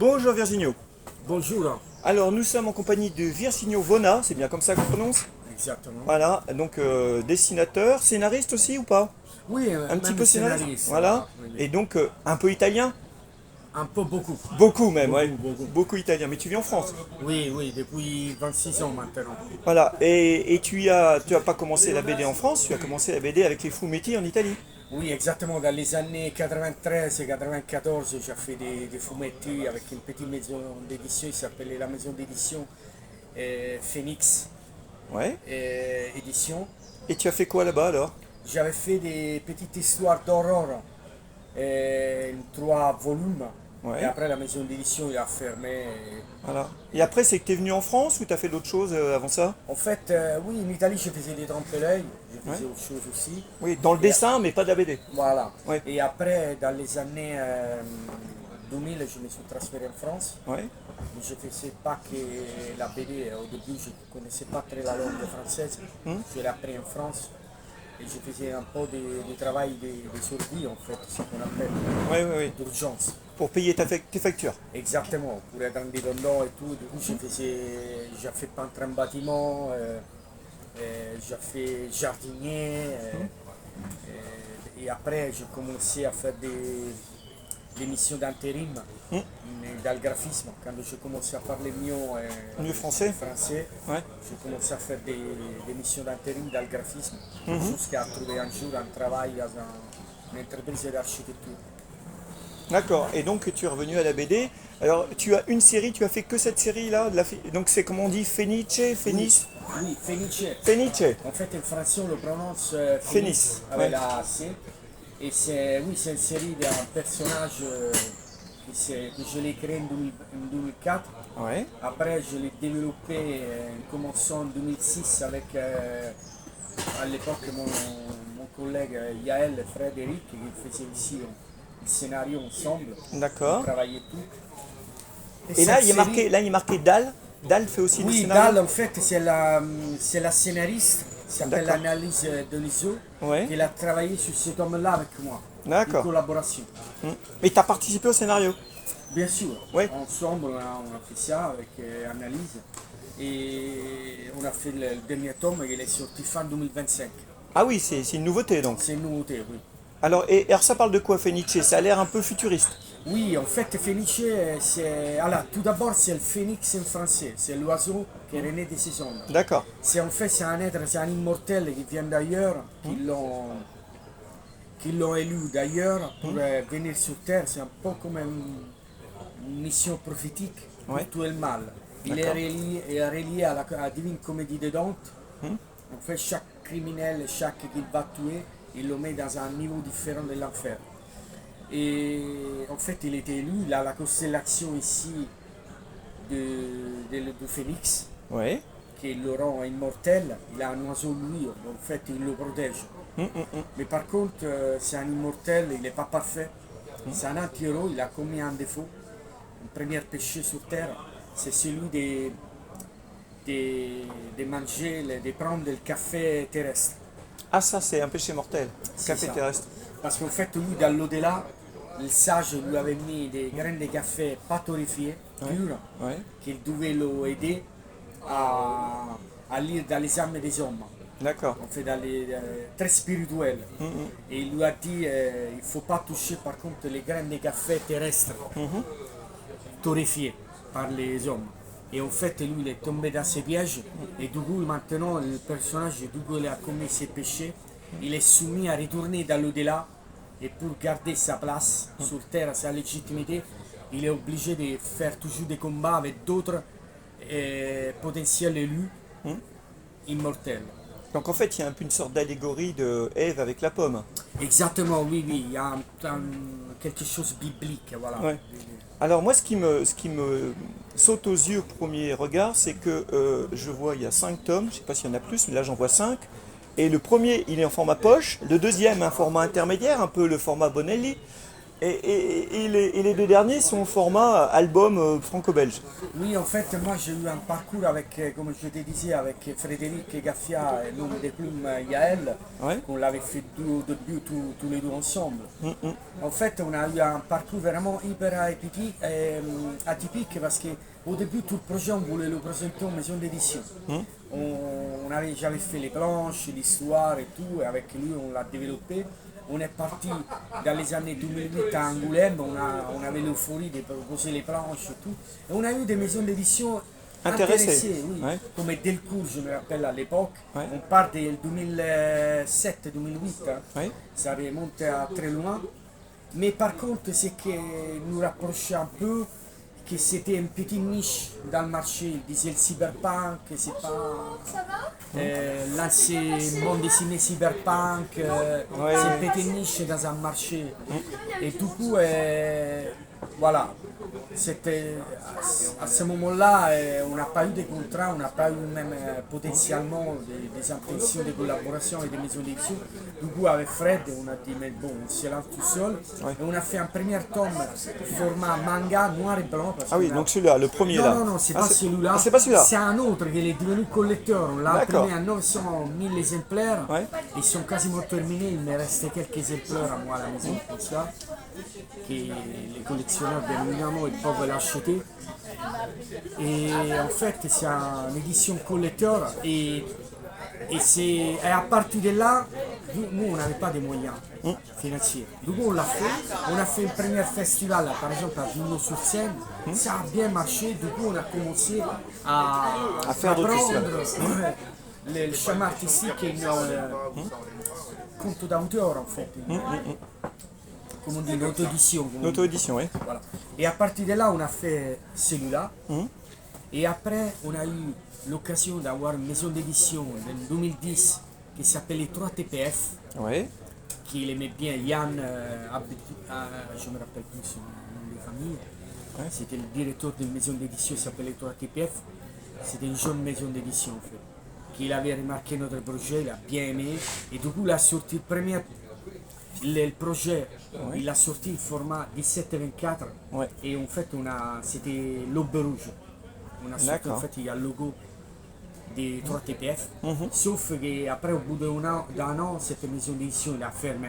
Bonjour Virginio. Bonjour. Alors nous sommes en compagnie de Virginio Vona, c'est bien comme ça qu'on prononce? Exactement. Voilà, donc dessinateur, scénariste aussi ou pas? Oui, Un petit même peu scénariste? scénariste. Voilà. Oui, oui. Et donc un peu italien? Un peu beaucoup. Beaucoup même, ouais. Beaucoup. Beaucoup italien. Mais tu vis en France? Oui, oui, depuis 26 ans maintenant. Voilà. Et tu as pas commencé la BD en France, tu as commencé la BD avec les fumetti en Italie. Oui, exactement. Dans les années 93 et 94, j'ai fait des fumetti avec une petite maison d'édition qui s'appelait la maison d'édition Phoenix Ouais. Édition. Et tu as fait quoi là-bas alors? J'avais fait des petites histoires d'horreur, trois volumes. Et Ouais. après, la maison d'édition il a fermé. Voilà. Et après, c'est que tu es venu en France ou tu as fait d'autres choses avant ça? En fait, oui, en Italie, je faisais des trompe-l'œil, je Ouais. faisais autre chose aussi. Oui, dans le Et, dessin, mais pas de la BD. voilà. Ouais. Et après, dans les années 2000, je me suis transféré en France. Ouais. Mais je ne faisais pas que la BD. Au début, je ne connaissais pas très la langue française. Je l'ai appris en France. Et je faisais un peu de travail de survie, en fait, ce qu'on appelle Ouais, ouais, ouais. d'urgence. Pour payer tes factures. Exactement, pour être indépendant et tout. Du coup, j'ai fait peintre en bâtiment, j'ai fait jardinier. Et après, j'ai commencé à faire des missions d'intérim, mais dans le graphisme. Quand j'ai commencé à parler Mieux français? français, Ouais. j'ai commencé à faire des missions d'intérim dans le graphisme, jusqu'à trouver un jour un travail dans une entreprise d'architecture. D'accord. Et donc tu es revenu à la BD. Alors tu as une série, tu as fait que cette série-là donc c'est comment on dit Fenice, Fénis, Oui, Fenice. Fenice. En fait, en français, on le prononce Phénix, avec ouais. la C. Et c'est une série d'un personnage que je l'ai créé en 2004. Ouais. Après, je l'ai développé en commençant en 2006 avec, à l'époque, mon collègue Yael et Frédéric, qui faisait ici le scénario ensemble. D'accord. On travaillait tout. Et là cette il est marqué, série- là il est marqué Dal. Dal fait aussi des Oui, scénarios. Dal, en fait, c'est la scénariste, qui s'appelle D'accord. Annalise Denisot, Ouais. qui a travaillé sur cet homme-là avec moi. D'accord. Une collaboration. Mais tu as participé au scénario. Bien sûr, Ouais. ensemble, on a fait ça avec Annalise. Et on a fait le dernier tome, il est sorti fin 2025. Ah oui, c'est une nouveauté donc. C'est une nouveauté, oui. Alors ça parle de quoi Fenice? Ça a l'air un peu futuriste. Oui, en fait, Fenice, c'est. Alors, tout d'abord, c'est le phénix en français. C'est l'oiseau qui est rené de ses ombres. D'accord. C'est en fait, c'est un être, c'est un immortel qui vient d'ailleurs, qui l'ont élu d'ailleurs pour venir sur Terre. C'est un peu comme une mission prophétique pour Ouais. tout le mal. Il est D'accord. relié à la Divine Comédie de Dante. En fait, chaque criminel, chaque qu'il va tuer, il le met dans un niveau différent de l'enfer. Et en fait, il était élu, il a la constellation ici de Phénix, Ouais. qui le rend immortel. Il a un oiseau, lui, en fait, il le protège. Mais par contre, c'est un immortel, il n'est pas parfait. C'est un anti-héros, il a commis un défaut. Le premier péché sur Terre, c'est celui de manger, de prendre le café terrestre. Ah ça c'est un péché mortel. C'est Café ça. terrestre. Parce qu'en fait, lui, dans l'au-delà, le sage lui avait mis des graines de café pas torréfiées, pures, Ouais. qui devaient l'aider à lire dans les âmes des hommes. D'accord. En fait, très spirituel. Et il lui a dit il ne faut pas toucher par contre les graines de café terrestres, torréfiées par les hommes. Et en fait, lui, il est tombé dans ces pièges. Et du coup, maintenant, le personnage, du coup, il a commis ses péchés. Il est soumis à retourner dans l'au-delà. Et pour garder sa place sur Terre, sa légitimité, il est obligé de faire toujours des combats avec d'autres potentiels élus immortels. Donc en fait il y a un peu une sorte d'allégorie de Ève avec la pomme. Exactement, oui, oui, il y a quelque chose de biblique, voilà. Ouais. Alors moi ce qui me saute aux yeux au premier regard, c'est que je vois il y a 5 tomes, je sais pas s'il y en a plus, mais là j'en vois 5. Et le premier il est en format poche, le deuxième un format intermédiaire, un peu le format Bonelli. Et les deux derniers sont au format album franco-belge. Oui, en fait, moi j'ai eu un parcours avec, comme je te disais, avec Frédéric Gaffia et l'homme des plumes Yael, Ouais. qu'on l'avait fait au début tous les deux ensemble. En fait, on a eu un parcours vraiment hyper atypique parce qu'au début, tout le projet, on voulait le présenter en maison d'édition. J'avais fait les planches, l'histoire et tout, et avec lui, on l'a développé. On est parti dans les années 2008 à Angoulême, on avait l'euphorie de proposer les planches et tout. Et on a eu des maisons d'édition intéressées, oui, Ouais. comme Delcourt, je me rappelle à l'époque. Ouais. On part de 2007-2008, hein. Ouais. Ça remonte à très loin. Mais par contre, ce qui nous rapprochait un peu, que c'était une petite niche dans le marché. Il disait le cyberpunk, c'est pas l'ancien monde dessiné cyberpunk, Ouais. c'est une petite niche dans un marché. Et du coup, voilà, c'était à ce moment-là, on n'a pas eu de contrats, on n'a pas eu même potentiellement des intentions de collaboration et des maisons d'édition. Du coup, avec Fred, on a dit, mais bon, on se lance tout seul. Ouais. Et on a fait un premier tome format manga noir et blanc. Parce Ah oui, qu'on a- donc celui-là, le premier là. non, c'est Ah, pas celui-là. ah, c'est pas celui-là. C'est un autre qui est devenu collecteur. On l'a D'accord. imprimé à 900 000 exemplaires. Ouais. Ils sont quasiment terminés. Il me restait quelques exemplaires à moi à la maison, comme ça. Que les collectionneurs, bien évidemment, ils peuvent l'acheter. Et en fait, c'est une édition collecteur. Et à partir de là, nous, on n'avait pas de moyens financiers. Du coup, on l'a fait. On a fait un premier festival, par exemple, à Villeneuve-sur-Seine. Ça a bien marché. Du coup, on a commencé à faire d'autres prendre le chemin artistique et une compte d'auteur, en fait. Comme on dit, une auto-édition. comme on dit. L'auto-édition, oui. Voilà. Et à partir de là, on a fait celui-là. Et après, on a eu l'occasion d'avoir une maison d'édition en 2010 qui s'appelait 3TPF, Oui. qui aimait bien Yann, je me rappelle plus son nom de famille. Ouais. C'était le directeur d'une maison d'édition qui s'appelait 3TPF. C'était une jeune maison d'édition en fait. Qu'il avait remarqué notre projet, il a bien aimé. Et du coup, il a sorti le projet, il a sorti le format 17-24. Ouais. Et en fait, c'était l'aube rouge. On a sorti, D'accord. en fait, il y a le logo des 3TPF. Sauf qu'après, au bout d'un an, cette maison d'édition, il a fermé.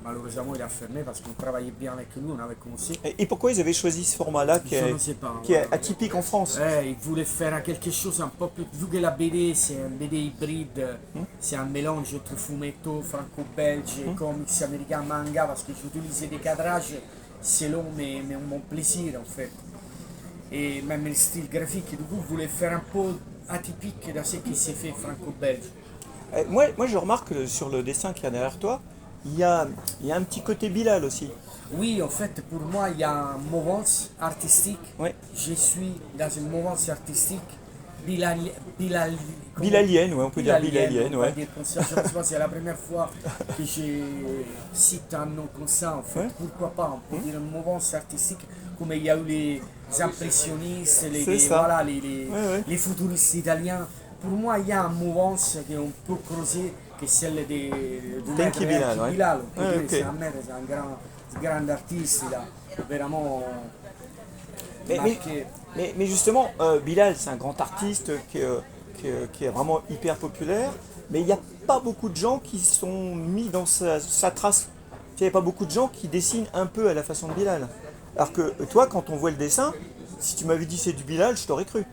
Malheureusement, il a fermé parce qu'on travaillait bien avec nous, on avait commencé. Et pourquoi ils avaient choisi ce format-là qui Je est, ne sais pas. qui est atypique en France? Il voulait faire quelque chose un peu plus. Vu que la BD, c'est un BD hybride, c'est un mélange entre fumetto franco-belge, comics américains, manga, parce que j'utilisais des cadrages selon mon plaisir en fait. Et même le style graphique, du coup, je voulais faire un peu atypique de ce qui s'est fait franco-belge. Moi, je remarque que sur le dessin qu'il y a derrière toi, il y a un petit côté Bilal aussi. Oui, en fait, pour moi, il y a une mouvance artistique. Ouais. Je suis dans une mouvance artistique Bilalienne, ouais, on peut dire bilalienne, on va ouais. dire comme ça. Je pense que c'est la première fois que je cite un nom comme ça, en fait. Ouais. Pourquoi pas? On peut dire une mouvance artistique, comme il y a eu les impressionnistes, C'est ça. Ouais. les futuristes italiens. Pour moi, il y a une mouvance qu'on peut creuser, que est celle de Tenchi Bilal, ouais. Bilal. On peut Ouais, dire, ok. c'est un maître, c'est un grand artiste, il a vraiment Mais marqué. justement, Bilal, c'est un grand artiste qui est vraiment hyper populaire, mais il n'y a pas beaucoup de gens qui sont mis dans sa trace. Il n'y a pas beaucoup de gens qui dessinent un peu à la façon de Bilal. Alors que toi, quand on voit le dessin, si tu m'avais dit c'est du Bilal, je t'aurais cru.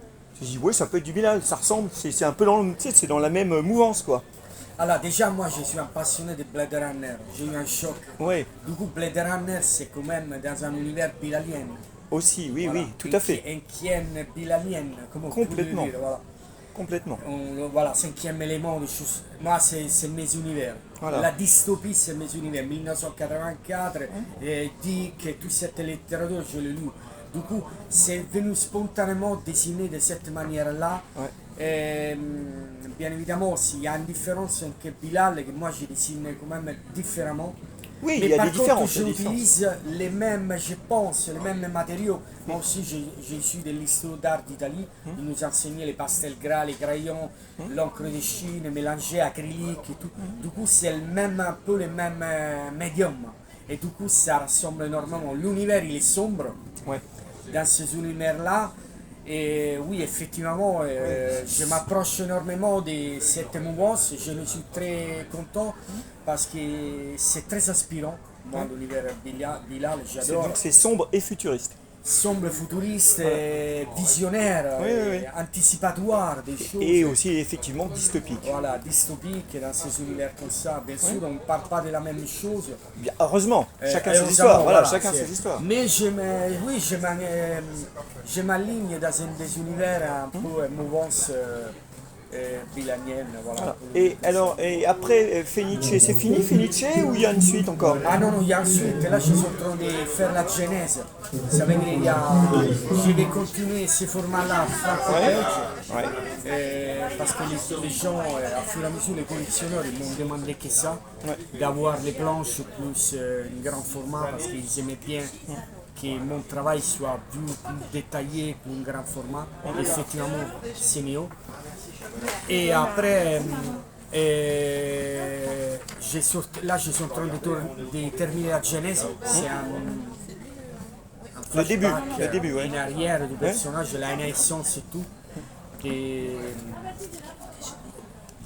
Je dis oui, ça peut être du Bilal, ça ressemble, c'est un peu c'est dans la même mouvance quoi. Alors déjà, moi, je suis un passionné de Blade Runner. J'ai eu un choc. Oui, Du coup, Blade Runner, c'est quand même dans un univers bilalien. aussi, oui, Voilà. oui, tout à fait. Cinquième bilalienne, comme on peut Complètement. le dire, voilà. Complètement. Voilà, cinquième élément, des choses. Moi, c'est mes univers. Voilà. La dystopie, c'est mes univers. 1984, Dick, et toute cette littérature, je l'ai lu. Du coup, c'est venu spontanément dessiner de cette manière-là. Ouais. Bien évidemment, il y a une différence avec Bilal, que moi je dessine quand même différemment. Oui, Mais il y a par des contre, différences. il y a des différences. j'utilise les mêmes, je pense, les mêmes matériaux. Moi aussi, j'ai issu de l'histoire d'art d'Italie. Ils nous enseignaient les pastels gras, les crayons, l'encre de Chine, mélangée acrylique et tout. Du coup, c'est un peu le même médium. Et du coup, ça rassemble énormément. L'univers, il est sombre Ouais. dans ces univers-là. Et oui, effectivement, je m'approche énormément de cette mouvance. Je ne suis très content parce que c'est très inspirant. Moi, l'univers Bilal, j'adore. Donc c'est sombre et futuriste. Sombre, futuriste, visionnaire, Oui, oui, oui. anticipatoire des choses. Et aussi effectivement dystopique. Voilà, dystopique dans ces univers comme ça. Bien sûr, on ne parle pas de la même chose. Bien, heureusement, chacun ses Heureusement, histoires. Voilà, voilà, chacun c'est- ses histoires. Mais oui, je m'aligne dans des univers un peu mouvance bilanienne. Voilà. Et alors, et après Fenice, c'est fini Fenice ou il y a une suite encore? Ah non, non, il y a ensuite, là je suis en train de faire la genèse. Ça veut dire, je vais continuer ce format-là, franco-belge. Ouais. Parce que les gens, à fur et à mesure, les collectionneurs, ils m'ont demandé que ça, d'avoir les planches plus un grand format, parce qu'ils aimaient bien que mon travail soit plus détaillé, plus un grand format. Effectivement, c'est mieux. Et après, là, je suis en train de terminer la genèse. C'est un Le début, flashback, le début, ouais. en arrière du personnage, la naissance et tout.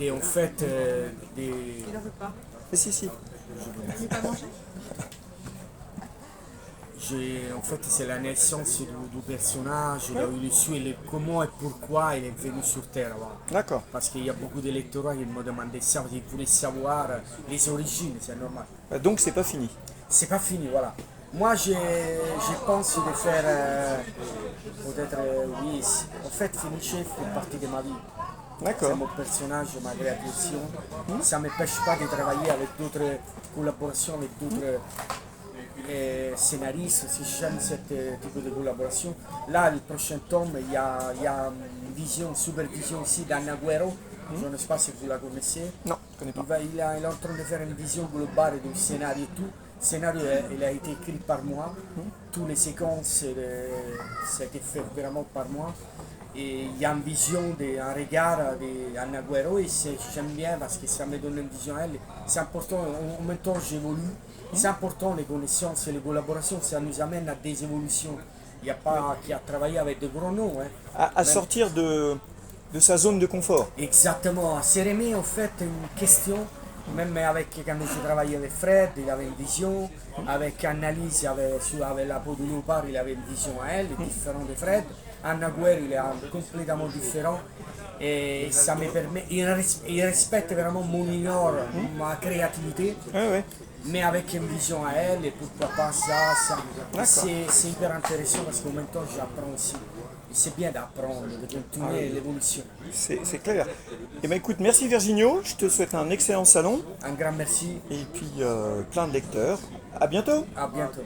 Et en fait, Si, si. en fait, c'est la naissance du personnage, là où il suit, comment et pourquoi il est venu sur Terre. Voilà. D'accord. Parce qu'il y a beaucoup de lecteurs qui me demandaient ça, ils voulaient savoir les origines, c'est normal. Donc c'est pas fini. C'est pas fini, voilà. Moi, je pense de faire, peut-être, oui, en fait, Fenice fait partie de ma vie. C'est D'accord. mon personnage, ma création. Ça ne m'empêche pas de travailler avec d'autres collaborations, avec d'autres scénaristes, si j'aime ce type de collaboration. Là, le prochain tome, il y a une vision, une supervision ici d'Anna Guerro. Je ne sais pas si vous la connaissez. Non, je connais pas. Il est en train de faire une vision globale du scénario et tout. Le scénario il a été écrit par moi. Toutes les séquences, ça a été fait vraiment par moi. Et il y a une vision, un regard d'Anna Guerro et j'aime bien parce que ça me donne une vision à elle. C'est important, en même temps j'évolue. C'est important les connaissances et les collaborations, ça nous amène à des évolutions. Il n'y a pas qui a travaillé avec de gros noms. Hein. À sortir de sa zone de confort. Exactement, c'est remis en fait une question, même avec quand j'ai travaillé avec Fred, il avait une vision, avec Annalise, avec la peau de léopard, il avait une vision à elle, différente de Fred. Anna Guerre, il est complètement différent et ça me permet, il respecte vraiment mon univers, ma créativité. Ouais, ouais. Mais avec une vision à elle, et pourquoi pas ça. C'est hyper intéressant parce qu'en même temps j'apprends aussi. Et c'est bien d'apprendre, de continuer l'évolution. C'est clair. Eh ben écoute, merci Virginio, je te souhaite un excellent salon Un grand merci, et puis plein de lecteurs. À bientôt. à bientôt.